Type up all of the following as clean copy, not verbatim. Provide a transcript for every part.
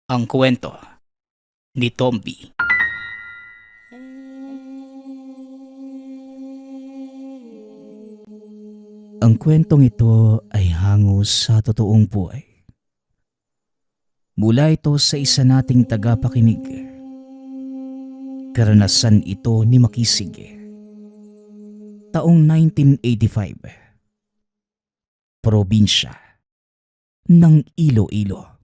Ang kwento ni Tomby. Ang kwentong ito ay hango sa totoong buhay. Mula ito sa isa nating tagapakinig. Karanasan ito ni Makisig. Taong 1985. Probinsya ng Iloilo.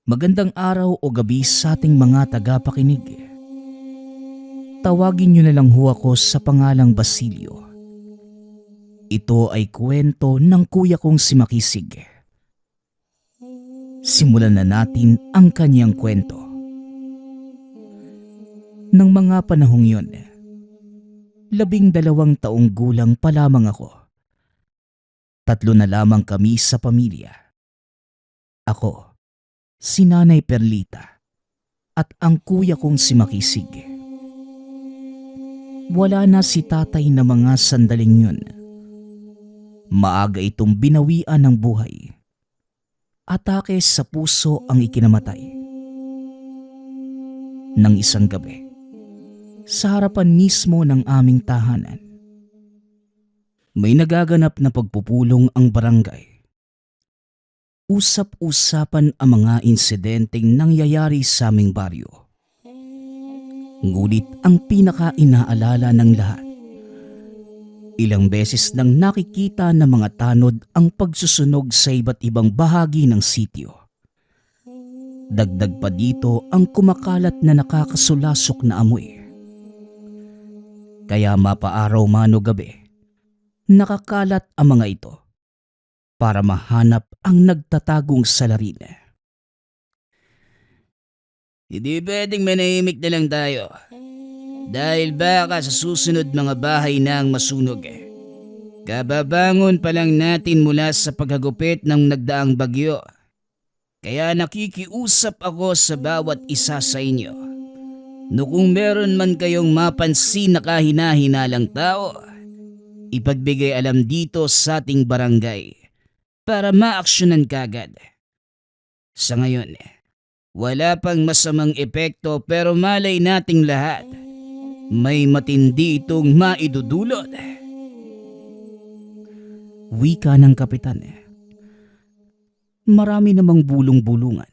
Magandang araw o gabi sa ating mga tagapakinig. Tawagin niyo na lang ho ako sa pangalang Basilio. Ito ay kwento ng kuya kong si Makisig. Simulan na natin ang kanyang kwento. Nang mga panahong yun, 12 taong gulang pa lamang ako. 3 na lamang kami sa pamilya. Ako, si Nanay Perlita, at ang kuya kong si Makisig. Wala na si tatay na mga sandaling yun. Maaga itong binawian ng buhay. Atake sa puso ang ikinamatay. Nang isang gabi, sa harapan mismo ng aming tahanan, may nagaganap na pagpupulong ang barangay. Usap-usapan ang mga insidenteng nangyayari sa aming baryo. Ngunit ang pinaka-inaalala ng lahat, ilang beses nang nakikita ng mga tanod ang pagsusunog sa iba't ibang bahagi ng sitio. Dagdag pa dito ang kumakalat na nakakasulasok na amoy. Kaya mapaaraw man o gabi, nakakalat ang mga ito para mahanap ang nagtatagong salarin. Hindi pwedeng manahimik na lang tayo. Dahil baka sa susunod mga bahay na ang masunog. Kababangon pa lang natin mula sa paghagupit ng nagdaang bagyo. Kaya nakikiusap ako sa bawat isa sa inyo. No kung meron man kayong mapansin na kahina-hinalang tao, ipagbigay alam dito sa ating barangay para maaksyonan kagad. Sa ngayon, wala pang masamang epekto pero malay nating lahat. May matindi itong maidudulot. Wika ng kapitan. Marami namang bulong-bulungan.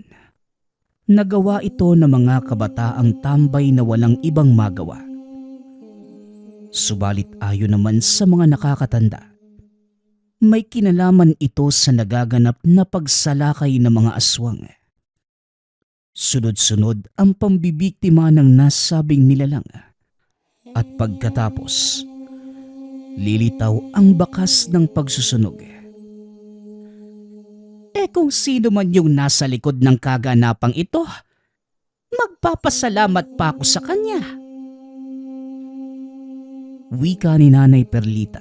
Nagawa ito ng mga kabataang tambay na walang ibang magawa. Subalit ayon naman sa mga nakakatanda, may kinalaman ito sa nagaganap na pagsalakay ng mga aswang. Sunod-sunod ang pambibiktima ng nasabing nilalang. At pagkatapos, lilitaw ang bakas ng pagsusunog. Kung sino man yung nasa likod ng kaganapang ito, magpapasalamat pa ako sa kanya. Wika ni Nanay Perlita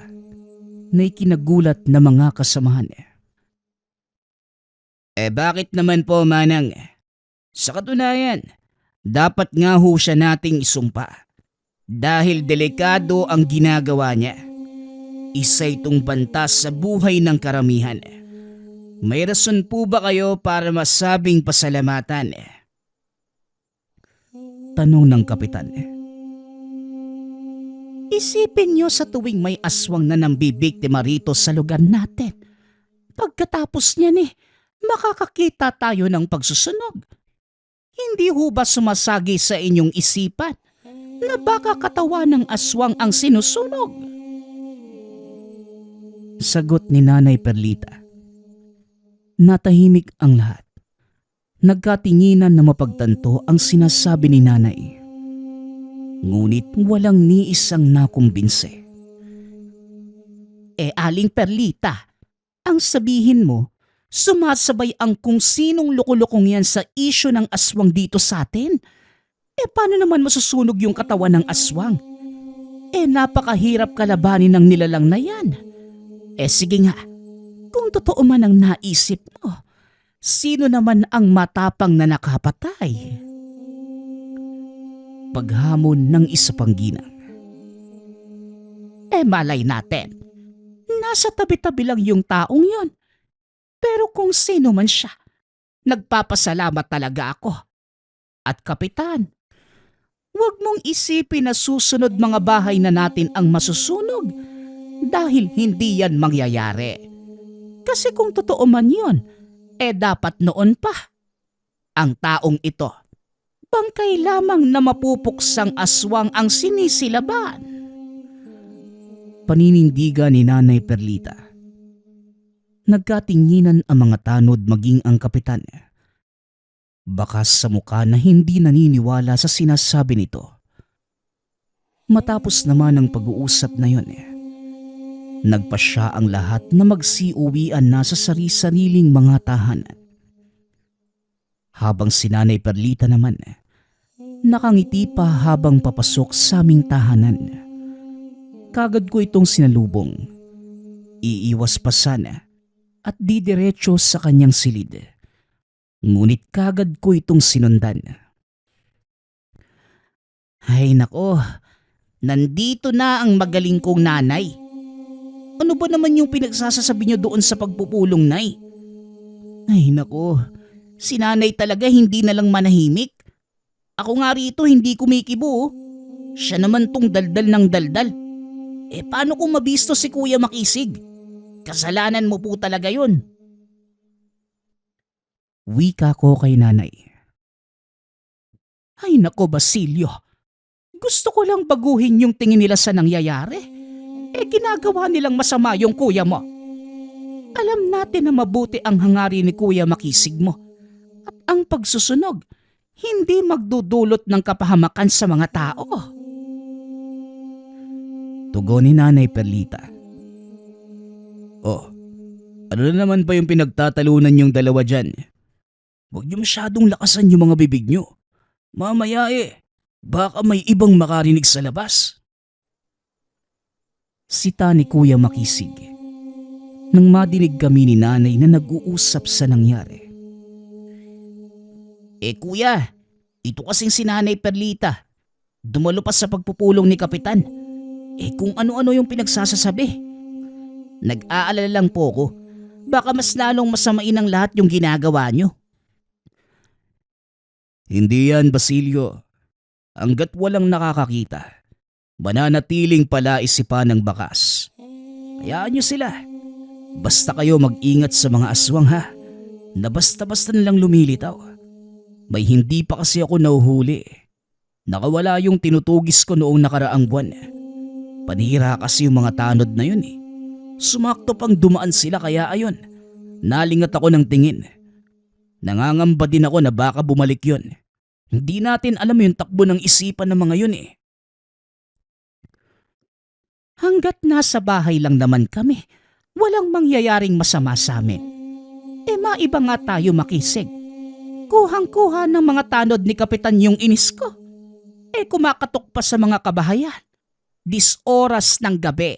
na ikinagulat na mga kasamahan. Bakit naman po, Manang? Sa katunayan, dapat nga ho siya nating isumpa. Dahil delikado ang ginagawa niya. Isa itong banta sa buhay ng karamihan. May rason po ba kayo para masabing pasalamatan? Tanong ng kapitan. Isipin niyo sa tuwing may aswang na nambibiktima rito sa lugar natin. Pagkatapos niyan makakakita tayo ng pagsusunog. Hindi ho ba sumasagi sa inyong isipan na baka katawan ng aswang ang sinusunog? Sagot ni Nanay Perlita. Natahimik ang lahat. Nagkatinginan na mapagtanto ang sinasabi ni Nanay. Ngunit walang ni isang nakumbinse. Aling Perlita, ang sabihin mo, sumasabay ang kung sinong lukulukong yan sa isyu ng aswang dito sa atin? Paano naman masusunog yung katawan ng aswang? Napakahirap kalabanin ng nilalang na yan. Sige nga, kung totoo man ang naisip mo, sino naman ang matapang na nakapatay? Paghamon ng isa pang ginang. Malay natin. Nasa tabi-tabi lang yung taong yon. Pero kung sino man siya, Nagpapasalamat talaga ako. At kapitan, huwag mong isipin na susunod mga bahay na natin ang masusunog dahil hindi yan mangyayari. Kasi kung totoo man yun, dapat noon pa. Ang taong ito, bangkay lamang na mapupuksang aswang ang sinisilaban. Paninindigan ni Nanay Perlita. Nagkatinginan ang mga tanod maging ang kapitan. Bakas sa mukha na hindi naniniwala sa sinasabi nito. Matapos naman ang pag-uusap na yun, nagpasya ang lahat na magsiuwian na sa sari-sariling mga tahanan. Habang si Nanay Perlita naman, nakangiti pa habang papasok sa aming tahanan. Kagad ko itong sinalubong. Iiwas pa sana at didiretso sa kanyang silid. Ngunit kagad ko itong sinundan. Ay nako, nandito na ang magaling kong nanay. Ano ba naman yung pinagsasasabi niyo doon sa pagpupulong, Nay? Ay nako, si nanay talaga hindi na lang manahimik. Ako nga rito hindi kumikibo. Siya naman tong daldal ng daldal. Paano kung mabisto si Kuya Makisig? Kasalanan mo po talaga yun. Wika ko kay nanay. Ay nako Basilio, gusto ko lang baguhin yung tingin nila sa nangyayari. Ginagawa nilang masama yung kuya mo. Alam natin na mabuti ang hangarin ni Kuya Makisig mo. At ang pagsusunog, hindi magdudulot ng kapahamakan sa mga tao. Tugon ni Nanay Perlita. Oh, ano na naman ba yung pinagtatalunan yung dalawa dyan? Huwag niyo masyadong lakasan yung mga bibig niyo. Mamaya baka may ibang makarinig sa labas. Sita ni Kuya Makisig. Nang madinig kami ni Nanay na nag-uusap sa nangyari. Kuya, ito kasing si Nanay Perlita. Dumalo pa sa pagpupulong ni Kapitan. Kung ano-ano yung pinagsasasabi. Nag-aalala lang po ko. Baka mas lalong masamain ang lahat yung ginagawa nyo. Hindi yan, Basilio. Hanggat walang nakakakita, mananatiling palaisipan ng bakas. Hayaan nyo sila. Basta kayo mag-ingat sa mga aswang ha, na basta-basta nilang lumilitaw. May hindi pa kasi ako nahuhuli. Nakawala yung tinutugis ko noong nakaraang buwan. Panira kasi yung mga tanod na yun Sumakto pang dumaan sila kaya ayon, nalingat ako ng tingin. Nangangamba din ako na baka bumalik yun. Hindi natin alam yung takbo ng isipan ng mga yun Hanggat nasa bahay lang naman kami, walang mangyayaring masama sa amin. Maiba nga tayo Makisig. Kuhang-kuha ng mga tanod ni Kapitan yung inis ko. Kumakatok pa sa mga kabahayan. 10 oras ng gabi.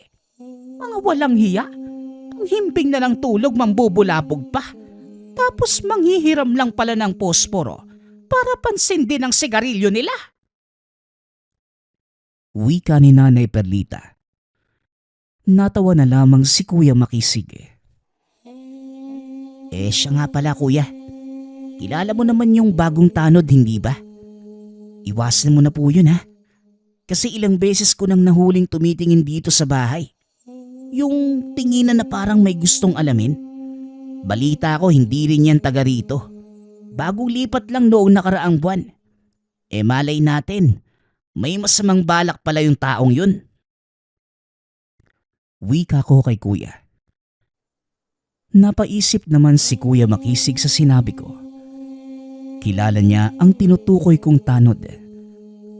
Mga walang hiya. Ang himbing na lang tulog mambubulabog pa. Tapos manghihiram lang pala ng posporo para pansindi ng sigarilyo nila. Wika ni Nanay Perlita. Natawa na lamang si Kuya Makisig. Siya nga pala kuya. Kilala mo naman yung bagong tanod, hindi ba? Iwasan mo na po yun ha. Kasi ilang beses ko nang nahuling tumitingin dito sa bahay. Yung tinginan na parang may gustong alamin. Balita ko hindi rin yan taga rito. Bagong lipat lang noong nakaraang buwan. Malay natin, may masamang balak pala yung taong yun. Wika ko kay kuya. Napaisip naman si Kuya Makisig sa sinabi ko. Kilala niya ang tinutukoy kong tanod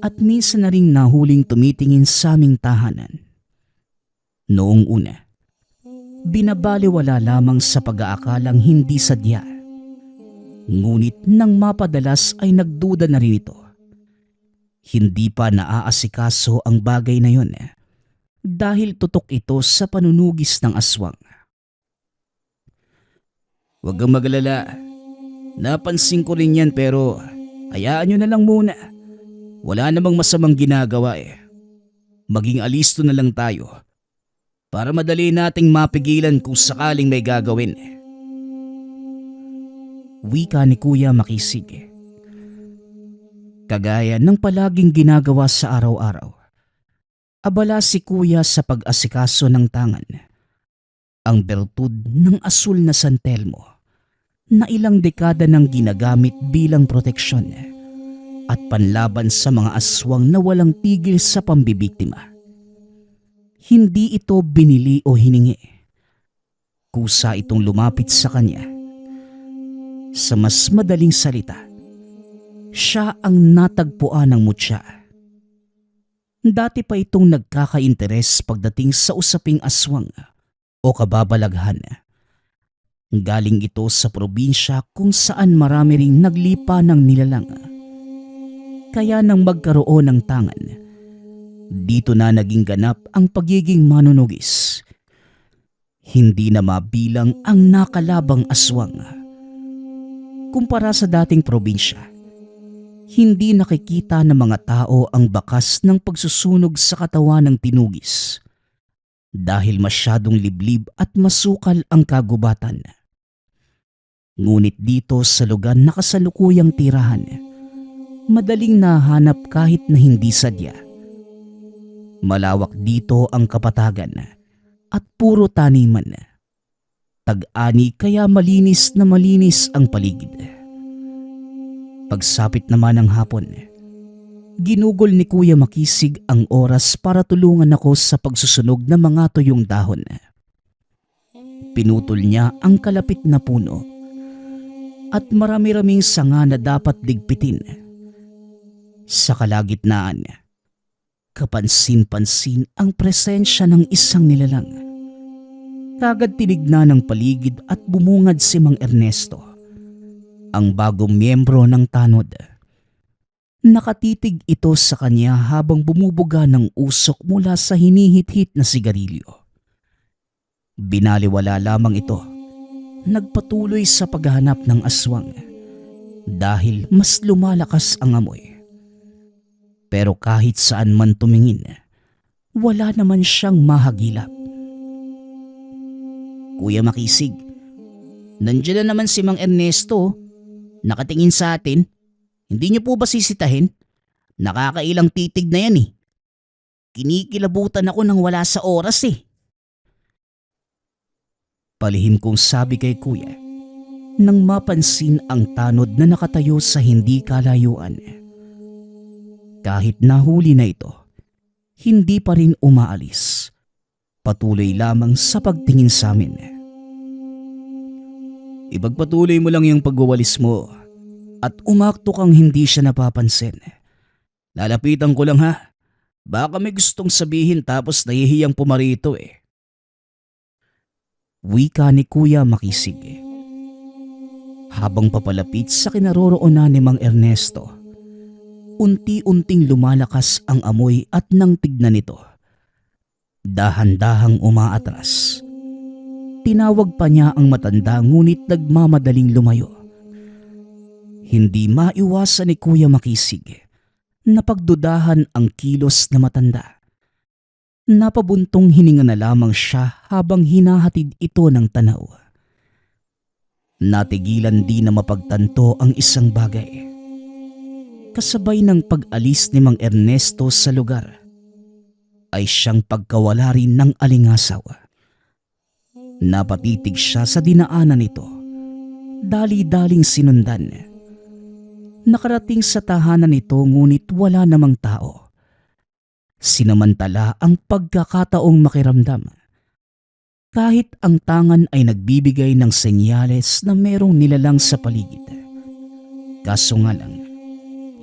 at minsan na ring nahuling tumitingin sa aming tahanan. Noong una, binabaliwala lamang sa pag-aakalang hindi sadya. Ngunit nang mapadalas ay nagduda na rin ito. Hindi pa naaasikaso ang bagay na yun dahil tutok ito sa panunugis ng aswang. Huwag kang magalala. Napansin ko rin yan pero hayaan nyo na lang muna. Wala namang masamang ginagawa Maging alisto na lang tayo para madali nating mapigilan kung sakaling may gagawin. Wika ni Kuya Makisig. Kagaya ng palaging ginagawa sa araw-araw, abala si Kuya sa pag-asikaso ng tangan, ang bertud ng asul na San Telmo na ilang dekada nang ginagamit bilang proteksyon at panlaban sa mga aswang na walang tigil sa pambibiktima. Hindi ito binili o hiningi. Kusa itong lumapit sa kanya. Sa mas madaling salita, siya ang natagpuan ng mutya. Dati pa itong nagkaka-interes pagdating sa usaping aswang o kababalaghan. Galing ito sa probinsya kung saan marami ring naglipa ng nilalang. Kaya nang magkaroon ng tangan, dito na naging ganap ang pagiging manunugis. Hindi na mabilang ang nakalabang aswang. Kumpara sa dating probinsya, hindi nakikita ng mga tao ang bakas ng pagsusunog sa katawan ng tinugis dahil masyadong liblib at masukal ang kagubatan. Ngunit dito sa lugar na kasalukuyang tirahan, madaling nahanap kahit na hindi sadya. Malawak dito ang kapatagan at puro taniman. Tag-ani kaya malinis na malinis ang paligid. Pagsapit naman ng hapon, ginugol ni Kuya Makisig ang oras para tulungan ako sa pagsusunog ng mga tuyong dahon. Pinutol niya ang kalapit na puno at marami-raming sanga na dapat ligpitin. Sa kalagitnaan, kapansin-pansin ang presensya ng isang nilalang. Kagad tinignan ng paligid at bumungad si Mang Ernesto, ang bagong miyembro ng tanod. Nakatitig ito sa kanya habang bumubuga ng usok mula sa hinihit-hit na sigarilyo. Binaliwala lamang ito. Nagpatuloy sa paghahanap ng aswang dahil mas lumalakas ang amoy. Pero kahit saan man tumingin, wala naman siyang mahagilap. Kuya Makisig, nandiyan na naman si Mang Ernesto, nakatingin sa atin. Hindi niyo po ba sisitahin? Nakakailang titig na yan eh. Kinikilabutan ako nang wala sa oras eh. Palihim kong sabi kay Kuya nang mapansin ang tanod na nakatayo sa hindi kalayuan. Kahit nahuli na ito, hindi pa rin umaalis. Patuloy lamang sa pagtingin sa amin. Ipagpatuloy mo lang yung pagwawalis mo at umakto kang hindi siya napapansin. Lalapitan ko lang ha. Baka may gustong sabihin tapos nahihiyang pumarito eh. Wika ni Kuya Makisig. Habang papalapit sa kinaroroonan ni Mang Ernesto, unti-unting lumalakas ang amoy at nang tignan nito, dahan-dahang umaatras. Tinawag pa niya ang matanda ngunit nagmamadaling lumayo. Hindi maiwasan ni Kuya Makisig na pagdudahan ang kilos na matanda. Napabuntong hininga na lamang siya habang hinahatid ito ng tanaw. Natigilan din na mapagtanto ang isang bagay. Kasabay ng pag-alis ni Mang Ernesto sa lugar, ay siyang pagkawala rin ng alingasaw. Napatitig siya sa dinaanan nito, dali-daling sinundan. Nakarating sa tahanan nito ngunit wala namang tao. Sinamantala ang pagkakataong makiramdam. Kahit ang tangan ay nagbibigay ng senyales na merong nilalang sa paligid. Kaso nga lang,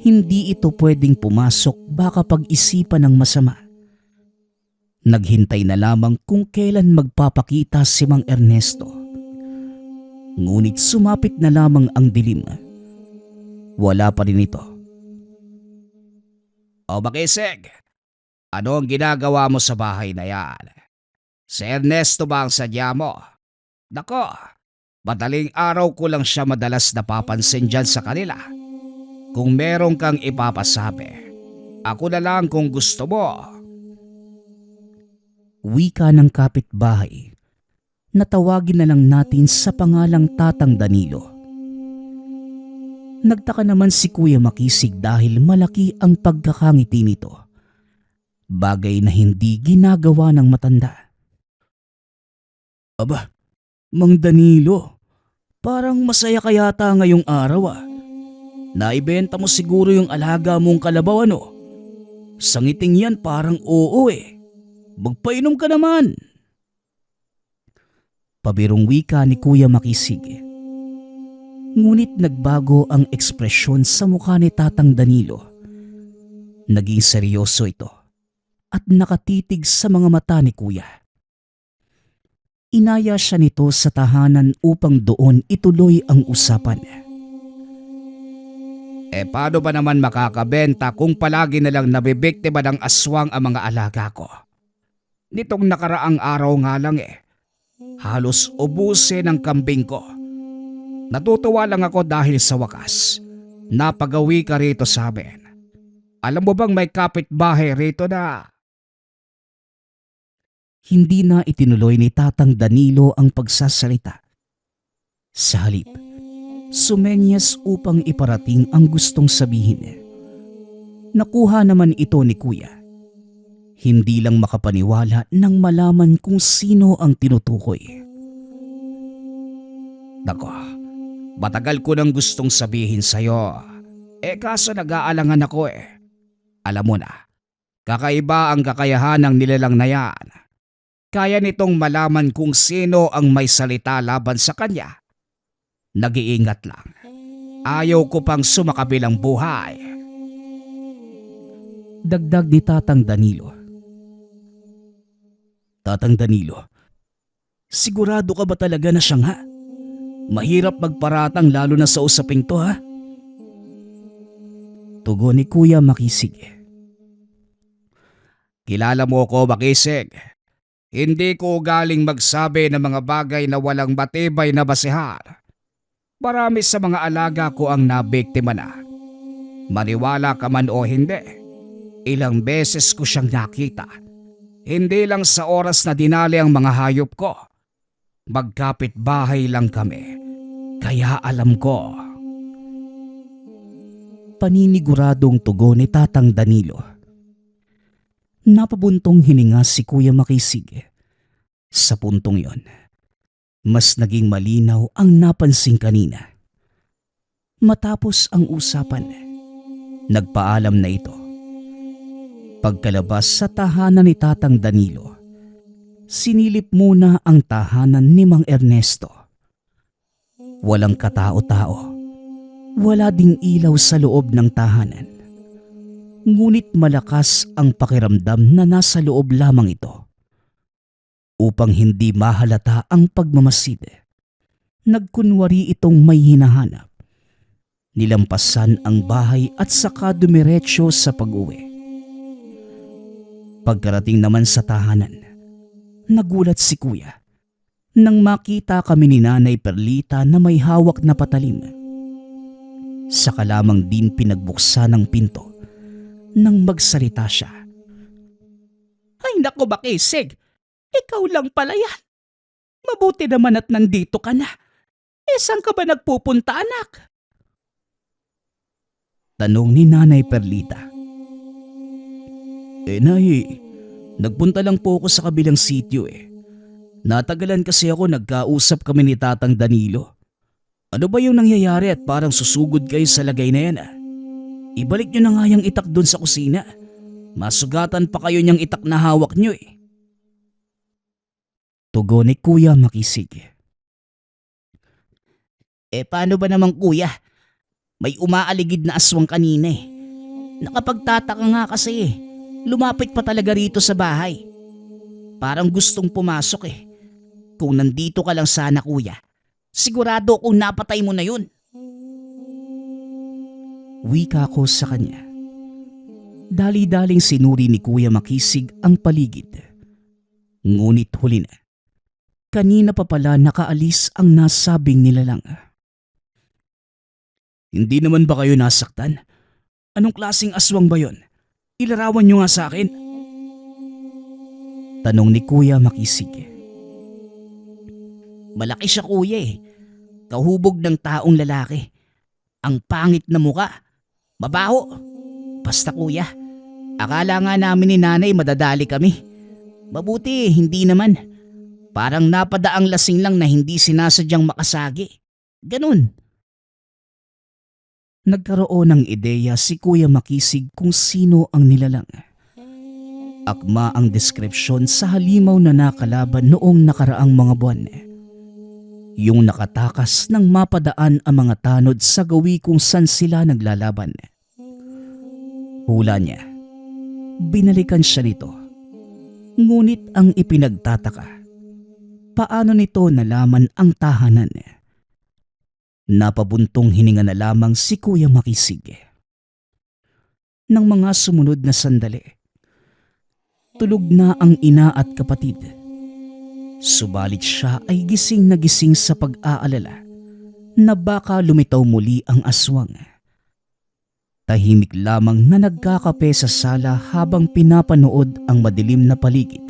hindi ito pwedeng pumasok baka pag-isipan ng masama. Naghintay na lamang kung kailan magpapakita si Mang Ernesto. Ngunit sumapit na lamang ang dilim. Wala pa rin ito. O Makisig, ano ang ginagawa mo sa bahay na yan? Si Ernesto ba ang sadya mo? Nako, madaling araw ko lang siya madalas napapansin dyan sa kanila. Kung meron kang ipapasabi, ako na lang kung gusto mo. Wika ng kapitbahay. Natawagin na lang natin sa pangalang Tatang Danilo. Nagtaka naman si Kuya Makisig dahil malaki ang pagkakangiti nito. Bagay na hindi ginagawa ng matanda. Aba, Mang Danilo, parang masaya ka yata ngayong araw ah. Naibenta mo siguro yung alaga mong kalabaw ano? Sa ngiting yan parang oo eh. Magpainom ka naman. Pabirong wika ni Kuya Makisig. Ngunit nagbago ang ekspresyon sa mukha ni Tatang Danilo. Naging seryoso ito at nakatitig sa mga mata ni Kuya. Inaya siya nito sa tahanan upang doon ituloy ang usapan. Paano ba naman makakabenta kung palagi na lang nabibiktima ng aswang ang mga alaga ko? Nitong nakaraang araw nga lang halos ubusin ang kambing ko. Natutuwa lang ako dahil sa wakas, napagawi ka rito sa amin. Alam mo bang may kapitbahay rito na... Hindi na itinuloy ni Tatang Danilo ang pagsasalita. Sa halip, sumenyas upang iparating ang gustong sabihin. Nakuha naman ito ni Kuya. Hindi lang makapaniwala nang malaman kung sino ang tinutukoy. Nako, matagal ko nang gustong sabihin sa'yo. Kaso nag-aalangan ako Alam mo na, kakaiba ang kakayahan ng nilalang na yan. Kaya nitong malaman kung sino ang may salita laban sa kanya. Nag-iingat lang. Ayaw ko pang sumakabilang buhay. Dagdag ni Tatang Danilo. Tatang Danilo, sigurado ka ba talaga na siya nga? Mahirap magparatang lalo na sa usaping to ha? Tugon ni Kuya Makisig. Kilala mo ko, Makisig. Hindi ko galing magsabi ng mga bagay na walang matibay na basehan. Marami sa mga alaga ko ang nabiktima na. Maniwala ka man o hindi, ilang beses ko siyang nakita. Hindi lang sa oras na dinali ang mga hayop ko. Magkapit bahay lang kami, kaya alam ko. Paniniguradong tugon ni Tatang Danilo. Napabuntong hininga si Kuya Makisig. Sa puntong yon, mas naging malinaw ang napansin kanina. Matapos ang usapan, nagpaalam na ito. Pagkalabas sa tahanan ni Tatang Danilo, sinilip muna ang tahanan ni Mang Ernesto. Walang katao-tao. Wala ding ilaw sa loob ng tahanan. Ngunit malakas ang pakiramdam na nasa loob lamang ito. Upang hindi mahalata ang pagmamasid, nagkunwari itong may hinahanap. Nilampasan ang bahay at saka dumiretso sa pag-uwi. Pagkarating naman sa tahanan, nagulat si Kuya nang makita kami ni Nanay Perlita na may hawak na patalim. Saka lamang din pinagbuksan ng pinto nang magsalita siya. Ay nako Makisig, ikaw lang pala yan. Mabuti naman at nandito ka na. Saan ka ba nagpupunta anak? Tanong ni Nanay Perlita. Nay, nagpunta lang po ako sa kabilang sityo Natagalan kasi ako, nagkausap kami ni Tatang Danilo. Ano ba yung nangyayari at parang susugod kayo sa lagay na yan Ibalik nyo na nga yung itak doon sa kusina. Masugatan pa kayo niyang itak na hawak nyo Tugon ni Kuya Makisig. Paano ba naman kuya? May umaaligid na aswang kanina Nakapagtataka nga kasi lumapit pa talaga rito sa bahay. Parang gustong pumasok Kung nandito ka lang sana kuya, sigurado kung napatay mo na yun. Wika ko sa kanya. Dali-daling sinuri ni Kuya Makisig ang paligid. Ngunit huli na. Kanina pa pala nakaalis ang nasabing nilalang. Hindi naman ba kayo nasaktan? Anong klaseng aswang ba yon? Ilarawan nyo nga sa akin. Tanong ni Kuya Makisig. Malaki siya kuya Kahubog ng taong lalaki. Ang pangit na muka. Mabaho. Basta kuya, akala nga namin ni nanay madadali kami. Mabuti, hindi naman. Parang napadaang lasing lang na hindi sinasadyang makasagi. Ganun. Nagkaroon ng ideya si Kuya Makisig kung sino ang nilalang. Akma ang deskripsyon sa halimaw na nakalaban noong nakaraang mga buwan. Yung nakatakas ng mapadaan ang mga tanod sa gawi kung saan sila naglalaban. Hula niya, binalikan siya nito. Ngunit ang ipinagtataka, paano nito nalaman ang tahanan? Napabuntong hininga na lamang si Kuya Makisig. Nang mga sumunod na sandali, tulog na ang ina at kapatid. Subalit siya ay gising na gising sa pag-aalala na baka lumitaw muli ang aswang. Tahimik lamang na nagkakape sa sala habang pinapanood ang madilim na paligid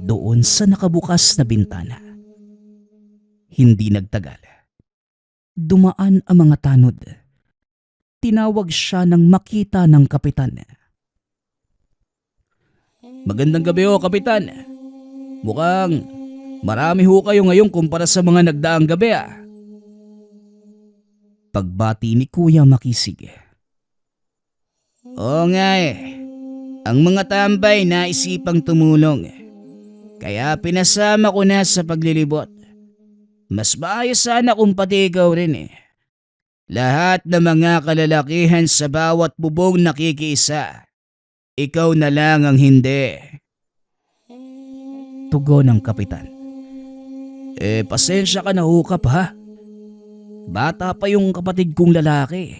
doon sa nakabukas na bintana. Hindi nagtagal. Dumaan ang mga tanod. Tinawag siya nang makita ng kapitan. Magandang gabi ho, kapitan. Mukhang marami ho kayo ngayon kumpara sa mga nagdaang gabi Pagbati ni Kuya Makisig. Oo nga Ang mga tambay naisipang tumulong. Kaya pinasama ko na sa paglilibot. Mas maayos sana kung pati ikaw rin Lahat ng mga kalalakihan sa bawat bubong nakikiisa. Ikaw na lang ang hindi. Tugon ng kapitan. Pasensya ka na hukap ha. Bata pa yung kapatid kong lalaki.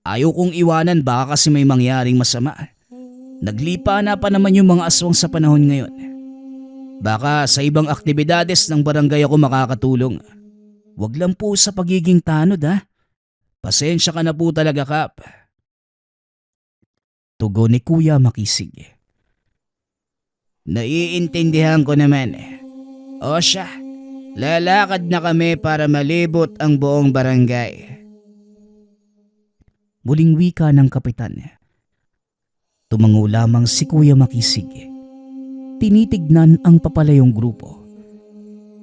Ayaw kong iwanan baka kasi may mangyaring masama. Naglipa na pa naman yung mga aswang sa panahon ngayon. Baka sa ibang aktibidades ng barangay ako makakatulong. Wag lang po sa pagiging tanod ha. Pasensya ka na po talaga, Kap. Tugon ni Kuya Makisig. Naiintindihan ko naman. O siya, lalakad na kami para malibot ang buong barangay. Muling wika ng kapitan. Tumango lamang si Kuya Makisig. Tinitignan ang papalayong grupo.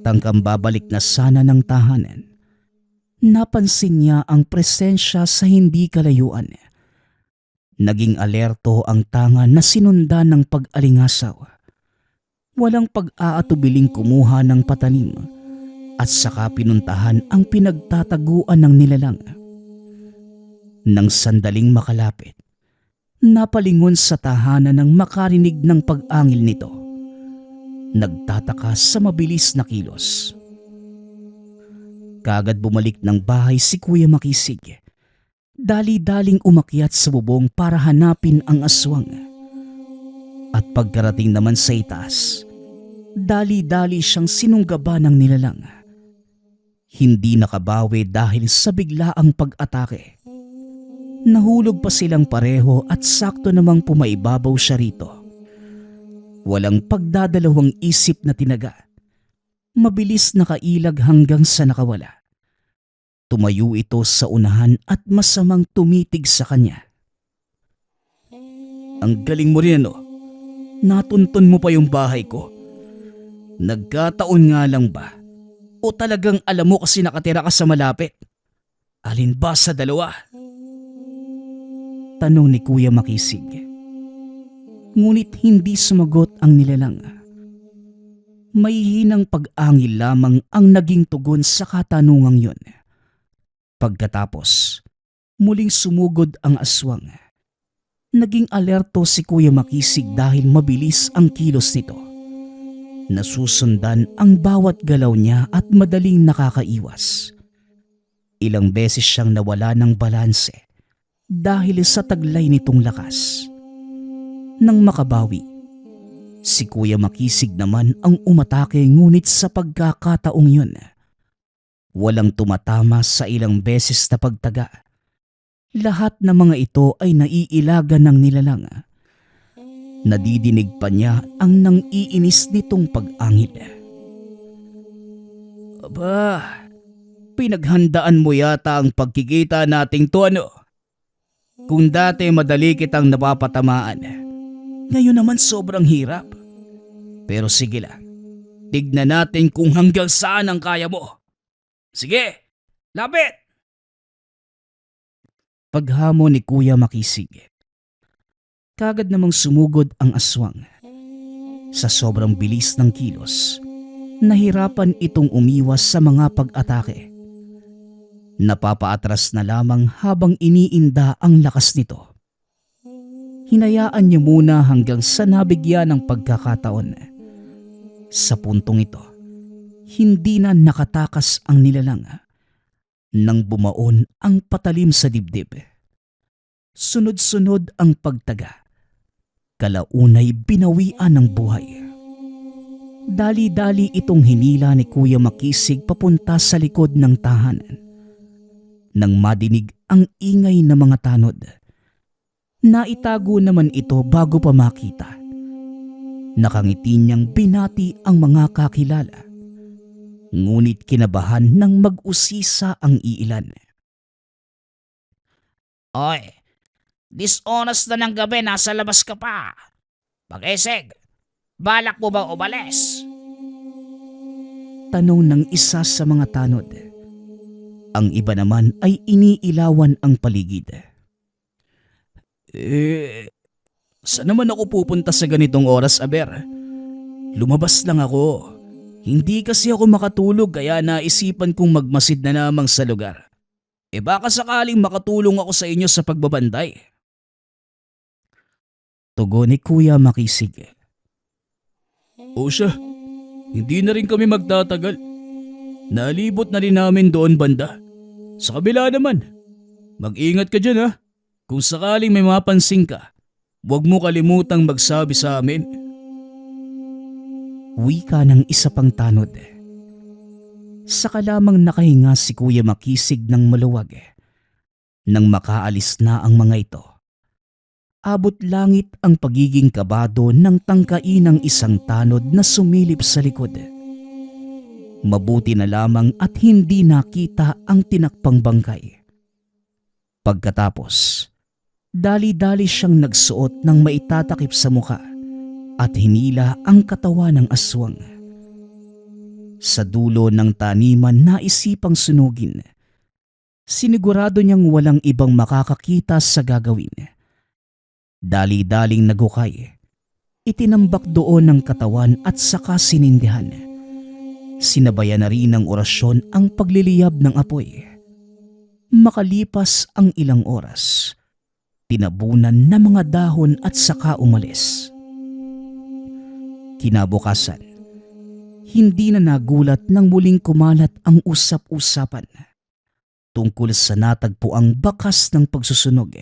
Tangkang babalik na sana ng tahanan. Napansin niya ang presensya sa hindi kalayuan. Naging alerto ang tanga na sinundan ng pag-alingasaw. Walang pag-aatubiling kumuha ng patanim at saka pinuntahan ang pinagtataguan ng nilalang. Nang sandaling makalapit, napalingon sa tahanan nang makarinig ng pag-angil nito. Nagtataka sa mabilis na kilos. Kagad bumalik ng bahay si Kuya Makisig. Dali-daling umakyat sa bubong para hanapin ang aswang. At pagkarating naman sa itaas, dali-dali siyang sinunggaba ng nilalang. Hindi nakabawi dahil sa biglaang pag-atake. Nahulog pa silang pareho at sakto namang pumaibabaw siya rito. Walang pagdadalawang isip na tinaga. Mabilis nakailag hanggang sa nakawala. Tumayo ito sa unahan at masamang tumitig sa kanya. Ang galing mo rin Natuntun mo pa yung bahay ko. Nagkataon nga lang ba? O talagang alam mo kasi nakatira ka sa malapit? Alin ba sa dalawa? Tanong ni Kuya Makisig. Ngunit hindi sumagot ang nilalang. May hinang pag-angil lamang ang naging tugon sa katanungang yun. Pagkatapos, muling sumugod ang aswang. Naging alerto si Kuya Makisig dahil mabilis ang kilos nito. Nasusundan ang bawat galaw niya at madaling nakakaiwas. Ilang beses siyang nawala ng balanse dahil sa taglay nitong lakas. Nang makabawi, si Kuya Makisig naman ang umatake ngunit sa pagkakataong yun, walang tumatama sa ilang beses na pagtaga. Lahat ng mga ito ay naiilagan ng nilalang. Nadidinig pa niya ang nang-iinis nitong pag-angil. Aba, Pinaghandaan mo yata ang pagkikita nating to ano? Kung dati madali kitang napapatamaan, ngayon naman sobrang hirap. Pero sige lang, tignan natin kung hanggang saan ang kaya mo. Sige, lapit! Paghamon ni Kuya Makisig, kagad namang sumugod ang aswang. Sa sobrang bilis ng kilos, nahirapan itong umiwas sa mga pag-atake. Napapaatras na lamang habang iniinda ang lakas nito. Hinayaan niya muna hanggang sa nabigyan ng pagkakataon. Sa puntong ito, hindi na nakatakas ang nilalang nang bumaon ang patalim sa dibdib. Sunod-sunod ang pagtaga. Kalaunay binawian ng buhay. Dali-dali itong hinila ni Kuya Makisig papunta sa likod ng tahanan. Nang madinig ang ingay ng mga tanod, naitago naman ito bago pa makita. Nakangiti niyang binati ang mga kakilala. Ngunit kinabahan nang mag-usisa ang iilan. Oy, this oras na ng gabi nasa labas ka pa. Pag-eseg, balak mo ba umalis? Tanong ng isa sa mga tanod. Ang iba naman ay iniilawan ang paligid. Saan naman ako pupunta sa ganitong oras, Aber? Lumabas lang ako. Hindi kasi ako makatulog kaya naisipan kong magmasid na namang sa lugar. Baka sakaling makatulong ako sa inyo sa pagbabanday. Tugon ni Kuya Makisig. O siya, hindi na rin kami magtatagal. Nalibot na rin namin doon banda. Sa kabila naman, mag-ingat ka dyan ha. Kung sakaling may mapansin ka, huwag mo kalimutang magsabi sa amin. Wika ng isa pang tanod. Saka lamang nakahinga si Kuya Makisig ng maluwag. Nang makaalis na ang mga ito, abot langit ang pagiging kabado ng tangkain ng isang tanod na sumilip sa likod. Mabuti na lamang at hindi nakita ang tinakpang bangkay. Pagkatapos, dali-dali siyang nagsuot ng maitatakip sa muka at hinila ang katawan ng aswang. Sa dulo ng taniman naisipang sunugin. Sinigurado niyang walang ibang makakakita sa gagawin. Dali-daling nagukay. Itinambak doon ang katawan at saka sinindihan. Sinabayan na rin ng orasyon ang pagliliyab ng apoy. Makalipas ang ilang oras, tinabunan na mga dahon at saka umalis. Kinabukasan, hindi na nagulat nang muling kumalat ang usap-usapan tungkol sa natagpuang bakas ng pagsusunog.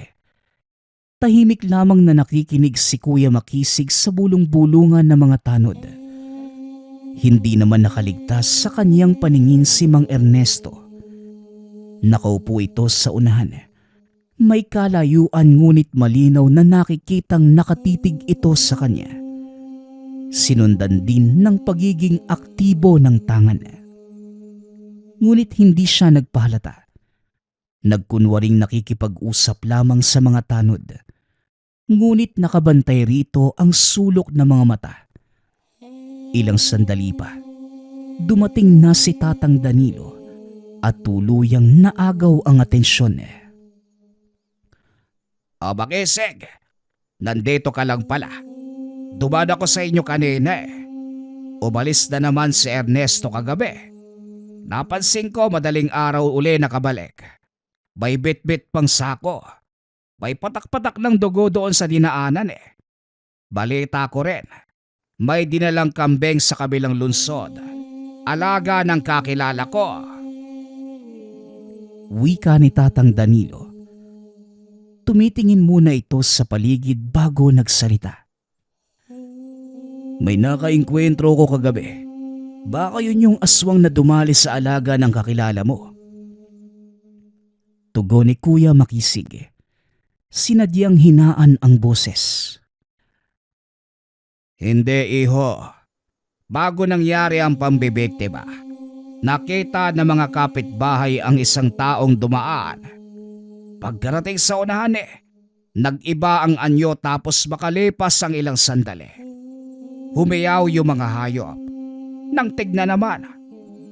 Tahimik lamang na nakikinig si Kuya Makisig sa bulong-bulungan ng mga tanod. Hindi naman nakaligtas sa kanyang paningin si Mang Ernesto. Nakaupo ito sa unahan. May kalayuan ngunit malinaw na nakikitang nakatitig ito sa kanya. Sinundan din ng pagiging aktibo ng tangan. Ngunit hindi siya nagpahalata. Nagkunwaring nakikipag-usap lamang sa mga tanod. Ngunit nakabantay rito ang sulok ng mga mata. Ilang sandali pa, dumating na si Tatang Danilo at tuluyang naagaw ang atensyon. Makisig, nandito ka lang pala. Dumaan ako sa inyo kanina eh. Umalis na naman si Ernesto kagabi. Napansin ko madaling araw uli nakabalik. May bit-bit pang sako. May patak-patak ng dugo doon sa dinaanan eh. Balita ko rin, may dinalang kambeng sa kabilang lunsod. Alaga ng kakilala ko. Wika ni Tatang Danilo. Tumitingin muna ito sa paligid bago nagsalita. May nakainkwentro ko kagabi. Baka yun yung aswang na dumali sa alaga ng kakilala mo. Tugon ni Kuya Makisig. Sinadyang hinaan ang boses. Hindi, iho. Bago nangyari ang pambibiktima, Nakita ng mga kapitbahay ang isang taong dumaan. Pagkarating sa unahan nag-iba ang anyo tapos makalipas ang ilang sandali. Humiyaw yung mga hayop. Nang tignan naman,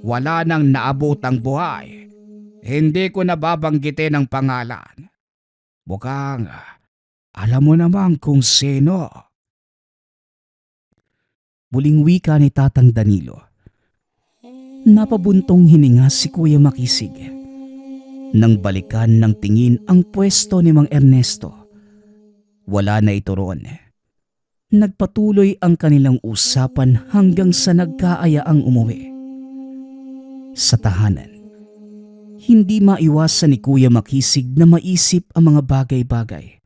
wala nang naabotang buhay. Hindi ko nababanggitin ang pangalan. Mukhang alam mo naman kung sino. Muling wika ni Tatang Danilo. Napabuntong hininga si Kuya Makisig. Nang balikan ng tingin ang pwesto ni Mang Ernesto, wala na ito roon. Nagpatuloy ang kanilang usapan hanggang sa nagkaayaang umuwi. Sa tahanan, hindi maiwasan ni Kuya Makisig na maisip ang mga bagay-bagay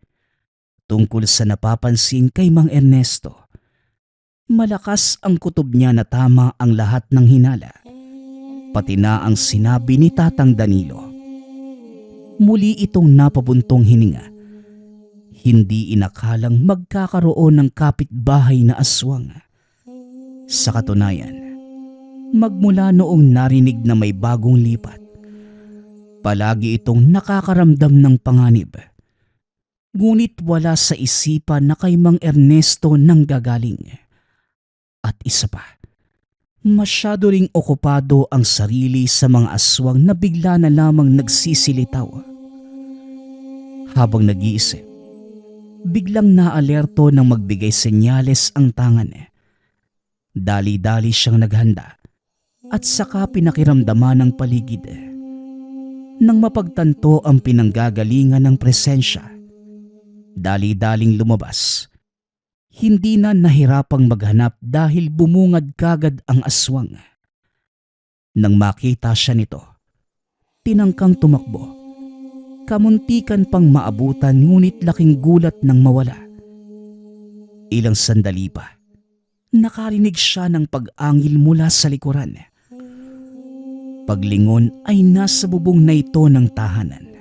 tungkol sa napapansin kay Mang Ernesto. Malakas ang kutob niya na tama ang lahat ng hinala, pati na ang sinabi ni Tatang Danilo. Muli itong napabuntong hininga. Hindi inakalang magkakaroon ng kapitbahay na aswang. Sa katunayan, magmula noong narinig na may bagong lipat, palagi itong nakakaramdam ng panganib. Ngunit wala sa isipan na kay Mang Ernesto nang gagaling. At isa pa, masyado ring okupado ang sarili sa mga aswang na bigla na lamang nagsisilitaw. Habang nag-iisip, biglang naalerto nang magbigay senyales ang tangan. Dali-dali siyang naghanda at saka pinakiramdaman ng paligid. Nang mapagtanto ang pinanggagalingan ng presensya, dali-daling lumabas. Hindi na nahirapang maghanap dahil bumungad kagad ang aswang. Nang makita siya nito, tinangkang tumakbo. Kamuntikan pang maabutan ngunit laking gulat nang mawala. Ilang sandali pa, nakarinig siya ng pag-angil mula sa likuran. Paglingon ay nasa bubong na ito ng tahanan.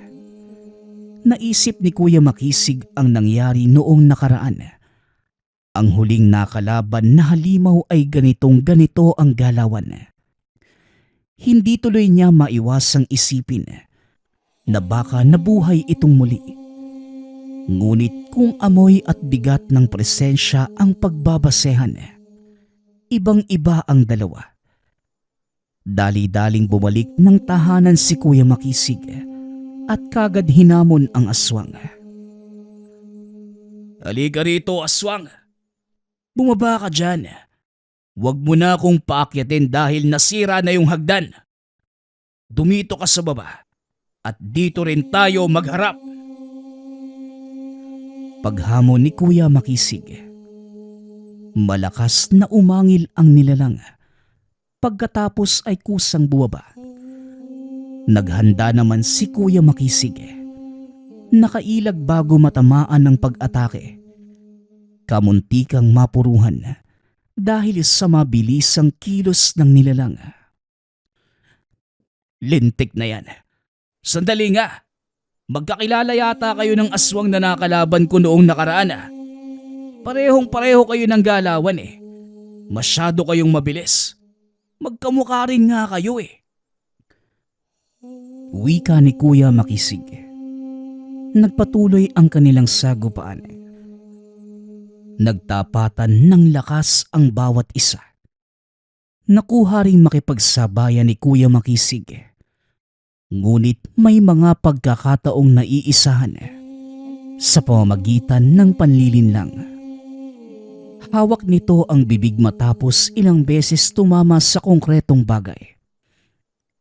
Naisip ni Kuya Makisig ang nangyari noong nakaraan. Ang huling nakalaban na halimaw ay ganitong-ganito ang galawan. Hindi tuloy niya maiwasang isipin na baka nabuhay itong muli. Ngunit kung amoy at bigat ng presensya ang pagbabasehan, ibang-iba ang dalawa. Dali-daling bumalik ng tahanan si Kuya Makisig at kagad hinamon ang aswang. "Halika rito, aswang! Bumaba ka dyan. Huwag mo na akong paakyatin dahil nasira na yung hagdan. Dumito ka sa baba at dito rin tayo magharap." Paghamon ni Kuya Makisig, malakas na umangil ang nilalang. Pagkatapos ay kusang bumaba. Naghanda naman si Kuya Makisig. Nakailag bago matamaan ng pag-atake. Kamuntikang mapuruhan dahil sa mabilisang kilos ng nilalang. "Lintik na yan. Sandali nga. Magkakilala yata kayo ng aswang na nakalaban ko noong nakaraan. Parehong-pareho kayo ng galawan eh. Masyado kayong mabilis. Magkamukha rin nga kayo eh." Wika ni Kuya Makisig. Nagpatuloy ang kanilang sagupaan. Nagtapatan ng lakas ang bawat isa. Nakuha ring makipagsabayan ni Kuya Makisig. Ngunit may mga pagkakataong naiisahan sa pamamagitan ng panlilinlang. Hawak nito ang bibig matapos ilang beses tumama sa konkretong bagay.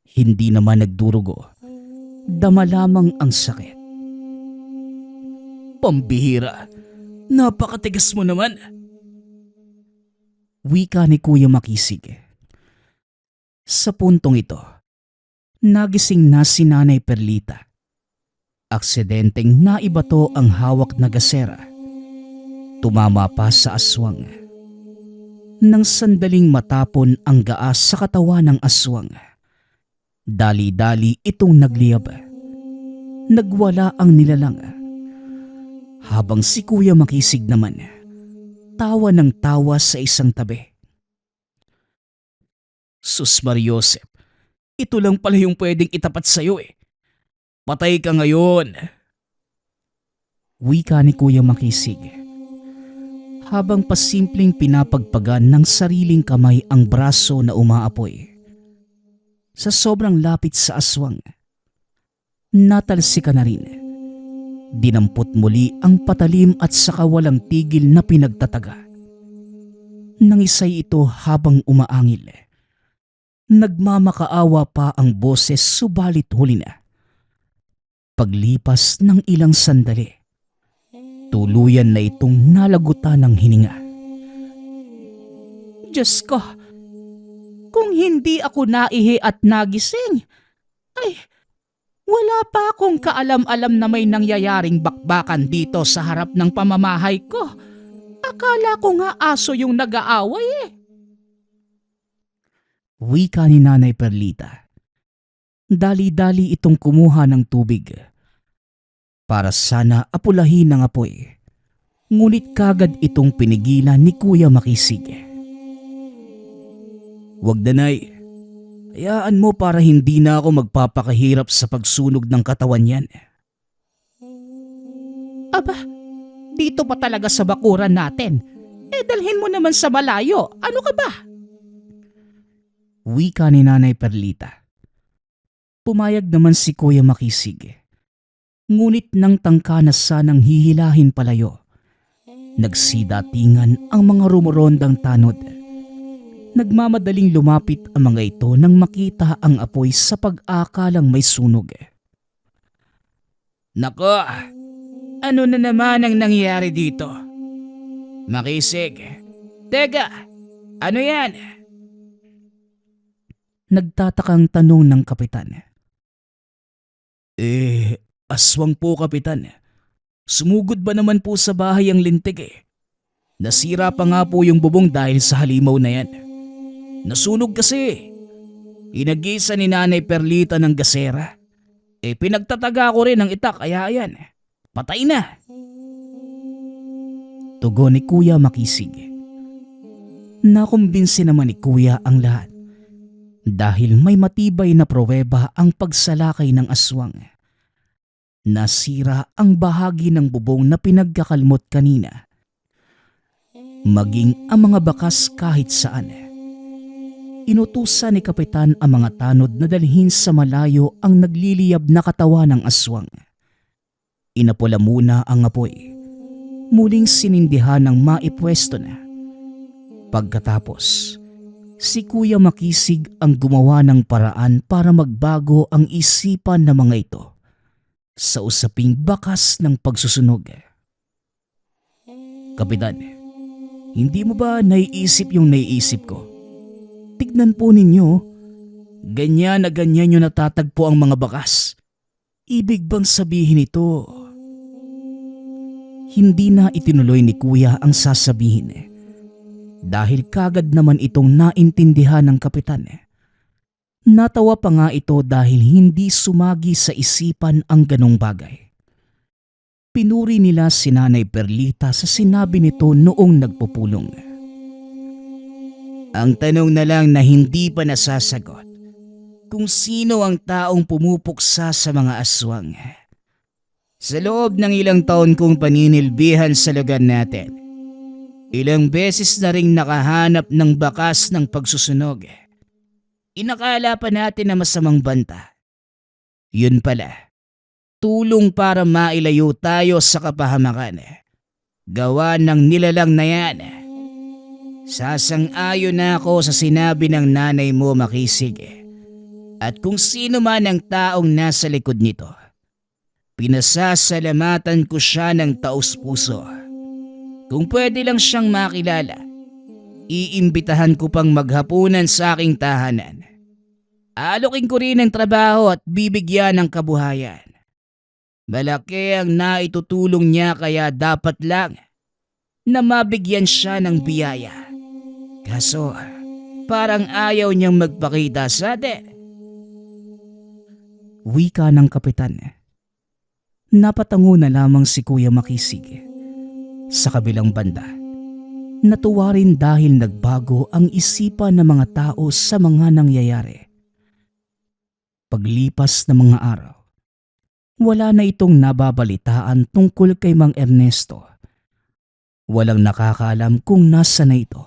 Hindi naman nagdurugo. Dama lamang ang sakit. "Pambihira! Napakatigas mo naman!" Wika ni Kuya Makisig. Sa puntong ito, nagising na si Nanay Perlita. Aksidenteng naibato ang hawak na gasera. Tumama pa sa aswang. Nang sandaling matapon ang gaas sa katawan ng aswang, dali-dali itong nagliyab. Nagwala ang nilalang. Habang si Kuya Makisig naman, tawa ng tawa sa isang tabi. "Sus Mariosep, Ito lang pala yung pwedeng itapat sa'yo eh. Patay ka ngayon. Wika ni Kuya Makisig, habang pasimpleng pinapagpagan ng sariling kamay ang braso na umaapoy. Sa sobrang lapit sa aswang, natalsika na rin. Dinampot muli ang patalim at saka walang tigil na pinagtataga. Nangisay ito habang umaangil. Nagmamakaawa pa ang boses subalit huli na. Paglipas ng ilang sandali, tuluyan na itong nalagutan ng hininga. Diyos ko, kung hindi ako naihi at nagising, ay wala pa akong kaalam-alam na may nangyayaring bakbakan dito sa harap ng pamamahay ko. Akala ko nga aso yung nag-aaway eh. Wika ni Nanay Perlita. Dali-dali itong kumuha ng tubig para sana apulahin ng apoy. Ngunit kagad itong pinigilan ni Kuya Makisig. Wag na, Nay. Hayaan mo para hindi na ako magpapakahirap sa pagsunog ng katawan yan. Aba, dito pa talaga sa bakuran natin. Dalhin mo naman sa malayo. Ano ka ba? Wika ni Nanay Perlita. Pumayag naman si Kuya Makisig. Ngunit nang tangka na sanang hihilahin palayo, nagsidatingan ang mga rumorondang tanod. Nagmamadaling lumapit ang mga ito nang makita ang apoy sa pag-akalang may sunog. Nako, ano na naman ang nangyari dito? Makisig, teka, ano yan? Nagtatakang tanong ng kapitan. Aswang po, Kapitan. Sumugod ba naman po sa bahay ang lintik eh? Nasira pa nga po yung bubong dahil sa halimaw na yan. Nasunog kasi. Inagisa ni Nanay Perlita ng gasera. Pinagtataga ko rin ang itak kaya ayan. Patay na. Tugon ni Kuya Makisig. Nakumbinsi naman ni Kuya ang lahat. Dahil may matibay na pruweba ang pagsalakay ng aswang. Nasira ang bahagi ng bubong na pinagkakalmot kanina. Maging ang mga bakas kahit saan. Inutusan ni Kapitan ang mga tanod na dalhin sa malayo ang nagliliyab na katawan ng aswang. Inapula muna ang apoy. Muling sinindihan ng maipwesto na. Pagkatapos, si Kuya Makisig ang gumawa ng paraan para magbago ang isipan ng mga ito sa usaping bakas ng pagsusunog. Kapitan, hindi mo ba naiisip yung naiisip ko? Tignan po ninyo, ganyan na ganyan yung natatagpo ang mga bakas. Ibig bang sabihin ito? Hindi na itinuloy ni Kuya ang sasabihin dahil kagad naman itong naintindihan ng kapitan. Natawa pa nga ito dahil hindi sumagi sa isipan ang ganong bagay. Pinuri nila si Nanay Perlita sa sinabi nito noong nagpupulong. Ang tanong na lang na hindi pa nasasagot, kung sino ang taong pumupuksa sa mga aswang. Sa loob ng ilang taon kong paninilbihan sa lugar natin, ilang beses na ring nakahanap ng bakas ng pagsusunog. Inakala pa natin na masamang banta. Yun pala, tulong para mailayo tayo sa kapahamakan. Gawa ng nilalang na yan. Sasang-ayon na ako sa sinabi ng nanay mo, Makisig. At kung sino man ang taong nasa likod nito, pinasasalamatan ko siya ng taus-puso. Kung pwede lang siyang makilala, iimbitahan ko pang maghapunan sa aking tahanan. Alokin ko rin ang trabaho at bibigyan ng kabuhayan. Malaki ang naitutulong niya kaya dapat lang na mabigyan siya ng biyaya. Kaso parang ayaw niyang magpakita sa atin. Wika ng kapitan. Napatango na lamang si Kuya Makisig. Sa kabilang banda, natuwa rin dahil nagbago ang isipan ng mga tao sa mga nangyayari. Paglipas ng mga araw, wala na itong nababalitaan tungkol kay Mang Ernesto. Walang nakakaalam kung nasa na ito.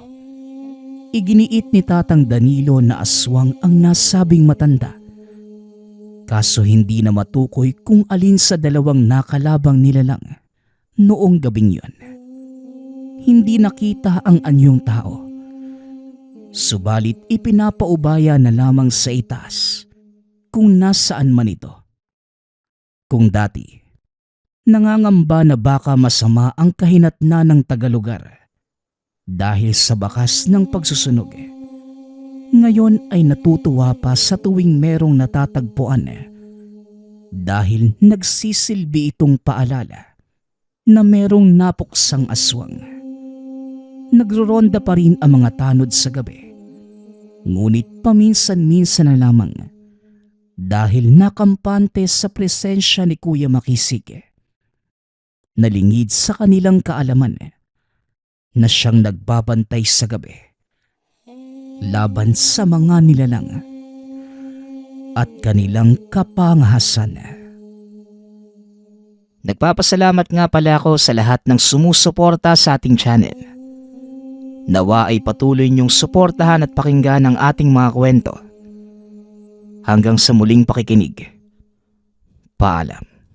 Iginiit ni Tatang Danilo na aswang ang nasabing matanda. Kaso hindi na matukoy kung alin sa dalawang nakalabang nilalang noong gabing yun. Hindi nakita ang anyong tao. Subalit ipinapaubaya na lamang sa itaas kung nasaan man ito. Kung dati, nangangamba na baka masama ang kahinatnan ng tagalugar dahil sa bakas ng pagsusunog. Ngayon ay natutuwa pa sa tuwing merong natatagpuan dahil nagsisilbi itong paalala na merong napuksang aswang. Nagroronda pa rin ang mga tanod sa gabi, ngunit paminsan-minsan na lamang dahil nakampante sa presensya ni Kuya Makisig. Nalingid sa kanilang kaalaman na siyang nagbabantay sa gabi laban sa mga nilalang at kanilang kapangahasan. Nagpapasalamat nga pala ako sa lahat ng sumusuporta sa ating channel. Nawa ay patuloy niyong suportahan at pakinggan ang ating mga kwento. Hanggang sa muling pakikinig. Paalam.